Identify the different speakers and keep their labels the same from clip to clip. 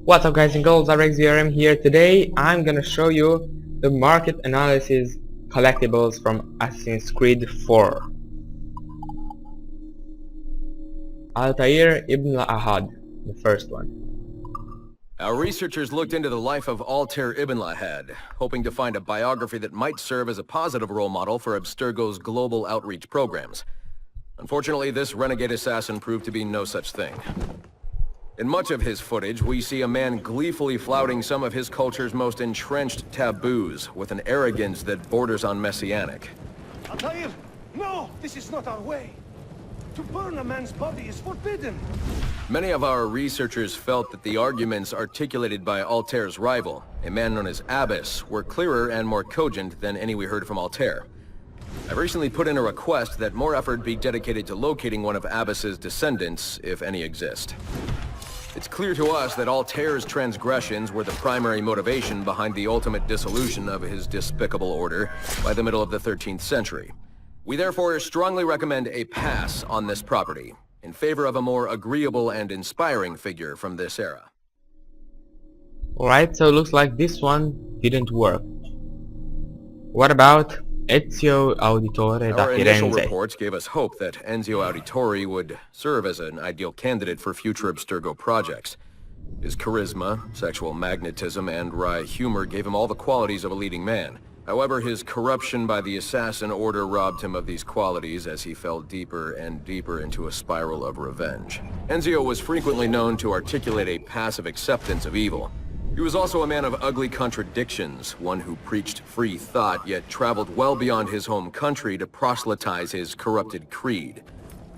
Speaker 1: What's up guys and girls, I'm here. Today I'm gonna show you the market analysis collectibles from Assassin's Creed 4. Tayer ibn Ahad, the first one.
Speaker 2: Our researchers looked into the life of Tayer ibn Ahad, hoping to find a biography that might serve as a positive role model for Abstergo's global outreach programs. Unfortunately, this renegade assassin proved to be no such thing. In much of his footage, we see a man gleefully flouting some of his culture's most entrenched taboos, with an arrogance that borders on messianic.
Speaker 3: Tayer, no! This is not our way! To burn a man's body is forbidden!
Speaker 2: Many of our researchers felt that the arguments articulated by Altayer's rival, a man known as Abbas, were clearer and more cogent than any we heard from Tayer. I've recently put in a request that more effort be dedicated to locating one of Abbas's descendants, if any exist. It's clear to us that Altayer's transgressions were the primary motivation behind the ultimate dissolution of his despicable order by the middle of the 13th century. We therefore strongly recommend a pass on this property, in favor of a more agreeable and inspiring figure from this era.
Speaker 1: Alright, so it looks like this one didn't work. What about Anzio Auditore da
Speaker 2: Our initial
Speaker 1: Firenze?
Speaker 2: reports gave us hope that Anzio Auditore would serve as an ideal candidate for future Abstergo projects. His charisma, sexual magnetism, and wry humor gave him all the qualities of a leading man. However, his corruption by the Assassin Order robbed him of these qualities as he fell deeper and deeper into a spiral of revenge. Anzio was frequently known to articulate a passive acceptance of evil. He was also a man of ugly contradictions, one who preached free thought yet traveled well beyond his home country to proselytize his corrupted creed,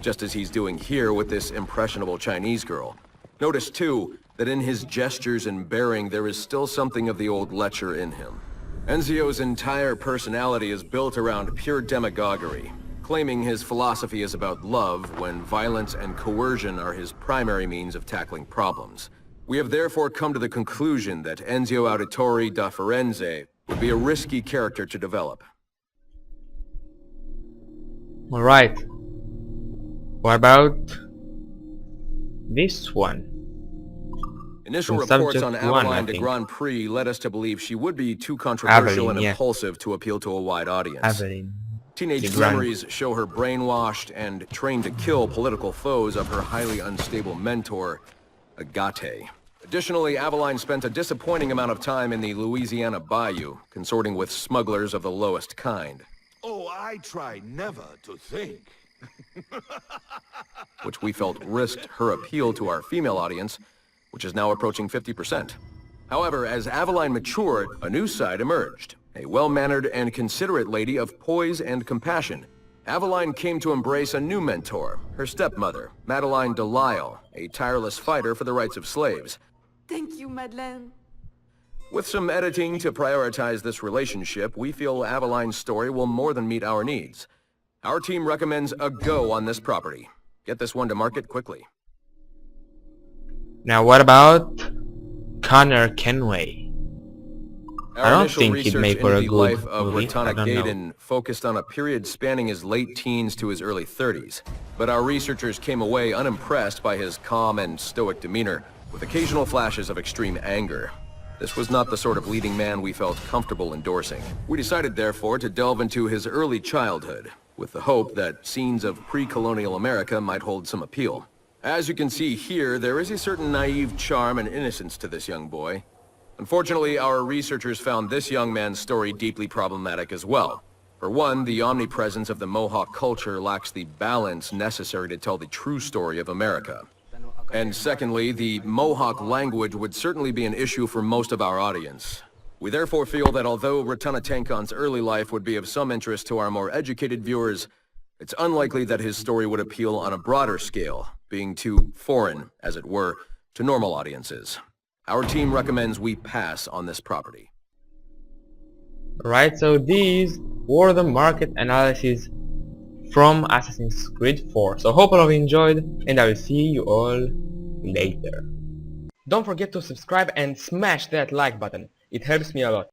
Speaker 2: just as he's doing here with this impressionable Chinese girl. Notice, too, that in his gestures and bearing there is still something of the old lecher in him. Anzio's entire personality is built around pure demagoguery, claiming his philosophy is about love when violence and coercion are his primary means of tackling problems. We have therefore come to the conclusion that Anzio Auditore da Firenze would be a risky character to develop.
Speaker 1: Alright. What about this one?
Speaker 2: Initial
Speaker 1: From
Speaker 2: reports on
Speaker 1: Subject 1,
Speaker 2: Aveline
Speaker 1: I
Speaker 2: de
Speaker 1: think.
Speaker 2: Grand Prix led us to believe she would be too controversial
Speaker 1: Aveline,
Speaker 2: and
Speaker 1: yeah.
Speaker 2: impulsive to appeal to a wide audience.
Speaker 1: Aveline.
Speaker 2: Teenage
Speaker 1: de Grand.
Speaker 2: memories show her brainwashed and trained to kill political foes of her highly unstable mentor, Agate. Additionally, Aveline spent a disappointing amount of time in the Louisiana Bayou, consorting with smugglers of the lowest kind.
Speaker 3: Oh, I try never to think.
Speaker 2: Which we felt risked her appeal to our female audience, which is now approaching 50%. However, as Aveline matured, a new side emerged. A well-mannered and considerate lady of poise and compassion. Aveline came to embrace a new mentor, her stepmother, Madeleine de Lisle, a tireless fighter for the rights of slaves.
Speaker 4: Thank you, Madeleine.
Speaker 2: With some editing to prioritize this relationship, we feel Aveline's story will more than meet our needs. Our team recommends a go on this property. Get this one to market quickly.
Speaker 1: Now what about Connor Kenway? I don't think he'd make for a
Speaker 2: the
Speaker 1: good
Speaker 2: life of
Speaker 1: movie. I
Speaker 2: Ratana
Speaker 1: don't know.
Speaker 2: Gaydon focused on a period spanning his late teens to his early 30s. But our researchers came away unimpressed by his calm and stoic demeanor, with occasional flashes of extreme anger. This was not the sort of leading man we felt comfortable endorsing. We decided, therefore, to delve into his early childhood, with the hope that scenes of pre-colonial America might hold some appeal. As you can see here, there is a certain naive charm and innocence to this young boy. Unfortunately, our researchers found this young man's story deeply problematic as well. For one, the omnipresence of the Mohawk culture lacks the balance necessary to tell the true story of America. And secondly, the Mohawk language would certainly be an issue for most of our audience. We therefore feel that although Ratana Tankon's early life would be of some interest to our more educated viewers, it's unlikely that his story would appeal on a broader scale, being too foreign, as it were, to normal audiences. Our team recommends we pass on this property.
Speaker 1: Right, so these were the market analyses from Assassin's Creed 4. So hope all of you enjoyed, and I will see you all later. Don't forget to subscribe and smash that like button. It helps me a lot.